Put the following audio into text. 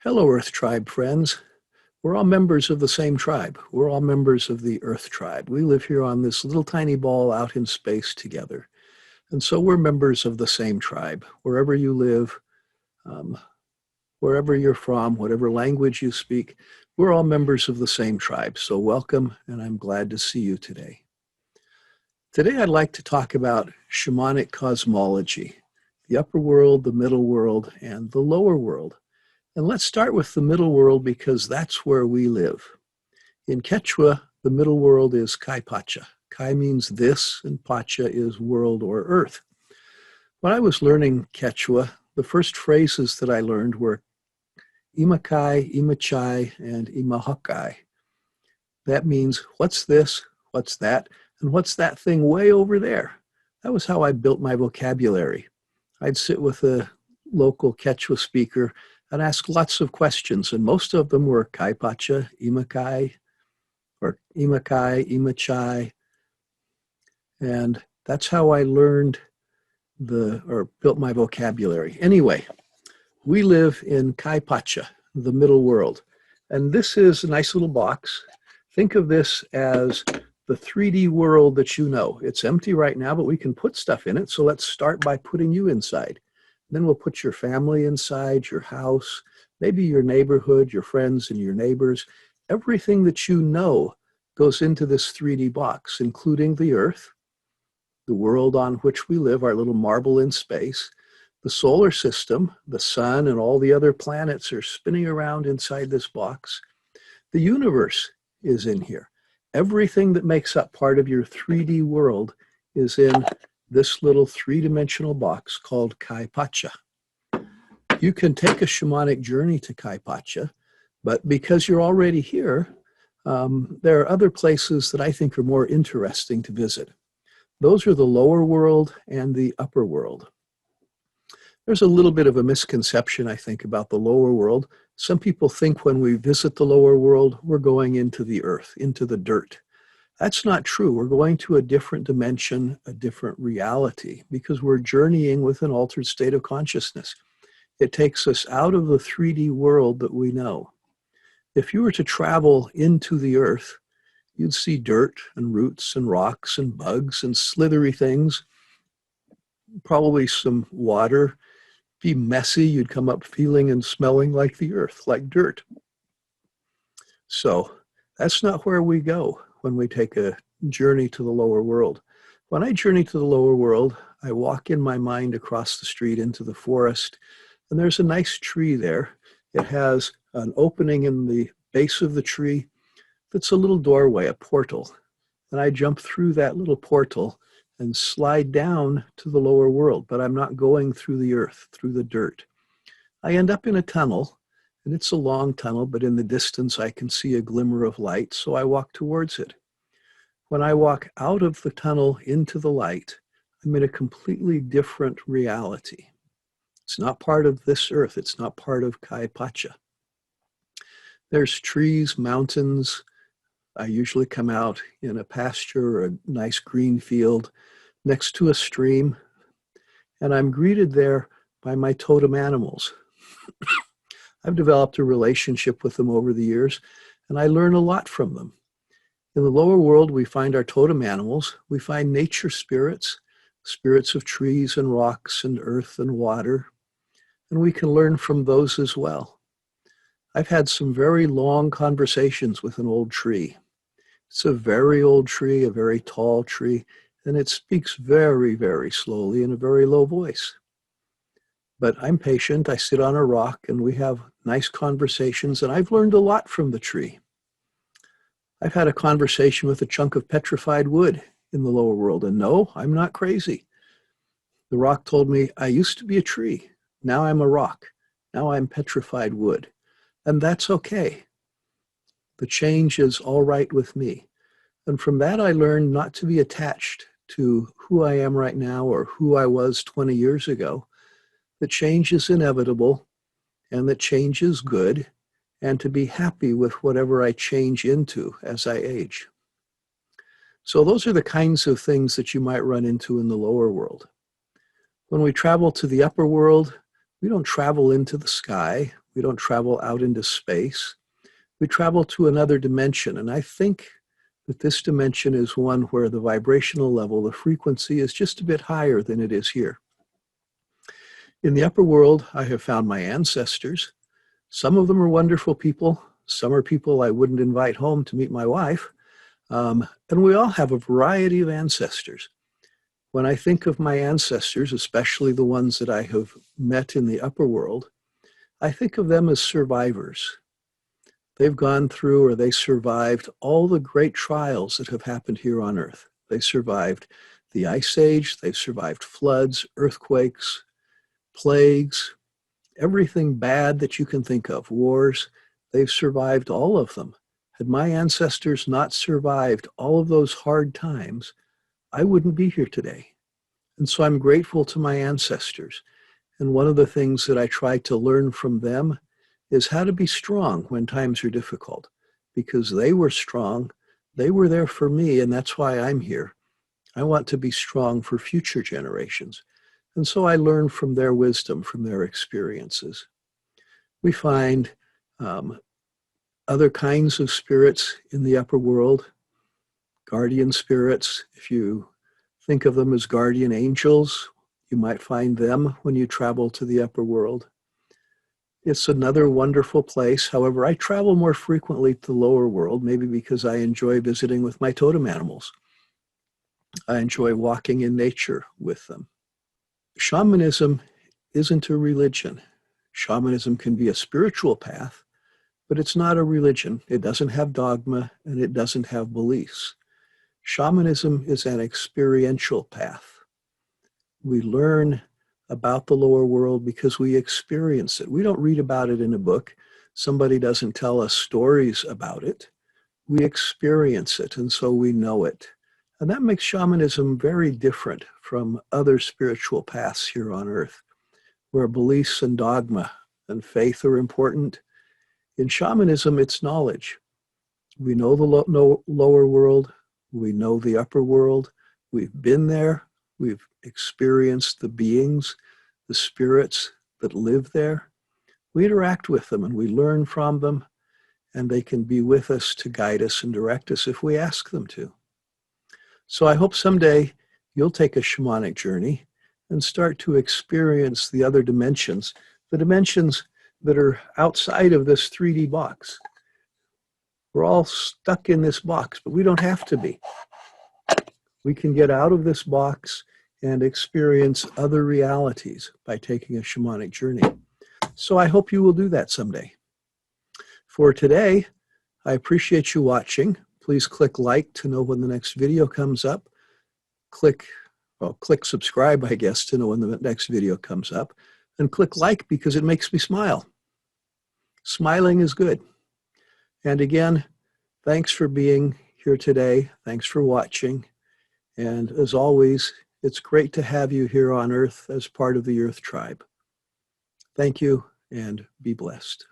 Hello, Earth Tribe friends. We're all members of the same tribe. We're all members of the Earth Tribe. We live here on this little tiny ball out in space together. And so we're members of the same tribe. Wherever you live, um, wherever you're from, whatever language you speak, we're all members of the same tribe. So welcome, and I'm glad to see you today. Today I'd like to talk about shamanic cosmology, the upper world, the middle world, and the lower world. And let's start with the middle world because that's where we live. In Quechua, the middle world is Kai Pacha. Kai means this, and Pacha is world or earth. When I was learning Quechua, the first phrases that I learned were Imakai, Imachai, and Imahakai. That means, what's this, what's that, and what's that thing way over there? That was how I built my vocabulary. I'd sit with a local Quechua speaker and ask lots of questions, and most of them were Kai Pacha, Imakai, or Imakai, Imachai, and that's how I learned or built my vocabulary. Anyway, we live in Kai Pacha, the middle world, and this is a nice little box. Think of this as the 3D world that you know. It's empty right now, but we can put stuff in it, so let's start by putting you inside. Then we'll put your family inside, your house, maybe your neighborhood, your friends and your neighbors. Everything that you know goes into this 3D box, including the earth, the world on which we live, our little marble in space, the solar system, the sun and all the other planets are spinning around inside this box. The universe is in here. Everything that makes up part of your 3D world is in this little three-dimensional box called Kai Pacha. You can take a shamanic journey to Kai Pacha, but because you're already here, there are other places that I think are more interesting to visit. Those are the lower world and the upper world. There's a little bit of a misconception, I think, about the lower world. Some people think when we visit the lower world, we're going into the earth, into the dirt. That's not true. We're going to a different dimension, a different reality, because we're journeying with an altered state of consciousness. It takes us out of the 3D world that we know. If you were to travel into the earth, you'd see dirt and roots and rocks and bugs and slithery things, probably some water, be messy. You'd come up feeling and smelling like the earth, like dirt. So that's not where we go when we take a journey to the lower world. When I journey to the lower world, I walk in my mind across the street into the forest, and there's a nice tree there. It has an opening in the base of the tree that's a little doorway, a portal. And I jump through that little portal and slide down to the lower world, but I'm not going through the earth, through the dirt. I end up in a tunnel, and it's a long tunnel, but in the distance I can see a glimmer of light, so I walk towards it. When I walk out of the tunnel into the light, I'm in a completely different reality. It's not part of this earth. It's not part of Kai Pacha. There's trees, mountains. I usually come out in a pasture or a nice green field next to a stream, and I'm greeted there by my totem animals. I've developed a relationship with them over the years, and I learn a lot from them. In the lower world, we find our totem animals. We find nature spirits, spirits of trees and rocks and earth and water, and we can learn from those as well. I've had some very long conversations with an old tree. It's a very old tree, a very tall tree, and it speaks very, very slowly in a very low voice. But I'm patient. I sit on a rock and we have nice conversations, and I've learned a lot from the tree. I've had a conversation with a chunk of petrified wood in the lower world, and no, I'm not crazy. The rock told me, I used to be a tree. Now I'm a rock. Now I'm petrified wood. And that's okay. The change is all right with me. And from that, I learned not to be attached to who I am right now or who I was 20 years ago. That change is inevitable and that change is good, and to be happy with whatever I change into as I age. So those are the kinds of things that you might run into in the lower world. When we travel to the upper world, we don't travel into the sky. We don't travel out into space. We travel to another dimension. And I think that this dimension is one where the vibrational level, the frequency, is just a bit higher than it is here. In the upper world, I have found my ancestors. Some of them are wonderful people. Some are people I wouldn't invite home to meet my wife. And we all have a variety of ancestors. When I think of my ancestors, especially the ones that I have met in the upper world, I think of them as survivors. They've gone through, or they survived, all the great trials that have happened here on Earth. They survived the Ice Age, they've survived floods, earthquakes, plagues, everything bad that you can think of, wars. They've survived all of them. Had my ancestors not survived all of those hard times, I wouldn't be here today. And so I'm grateful to my ancestors. And one of the things that I try to learn from them is how to be strong when times are difficult, because they were strong. They were there for me, and that's why I'm here. I want to be strong for future generations. And so I learn from their wisdom, from their experiences. We find other kinds of spirits in the upper world, guardian spirits. If you think of them as guardian angels, you might find them when you travel to the upper world. It's another wonderful place. However, I travel more frequently to the lower world, maybe because I enjoy visiting with my totem animals. I enjoy walking in nature with them. Shamanism isn't a religion. Shamanism can be a spiritual path, but it's not a religion. It doesn't have dogma and it doesn't have beliefs. Shamanism is an experiential path. We learn about the lower world because we experience it. We don't read about it in a book. Somebody doesn't tell us stories about it. We experience it, and so we know it. And that makes shamanism very different from other spiritual paths here on Earth, where beliefs and dogma and faith are important. In shamanism, it's knowledge. We know the lower world. We know the upper world. We've been there. We've experienced the beings, the spirits that live there. We interact with them and we learn from them, and they can be with us to guide us and direct us if we ask them to. So I hope someday you'll take a shamanic journey and start to experience the other dimensions, the dimensions that are outside of this 3D box. We're all stuck in this box, but we don't have to be. We can get out of this box and experience other realities by taking a shamanic journey. So I hope you will do that someday. For today, I appreciate you watching. Please click like to know when the next video comes up. Click subscribe, I guess, to know when the next video comes up. And click like because it makes me smile. Smiling is good. And again, thanks for being here today. Thanks for watching. And as always, it's great to have you here on Earth as part of the Earth Tribe. Thank you and be blessed.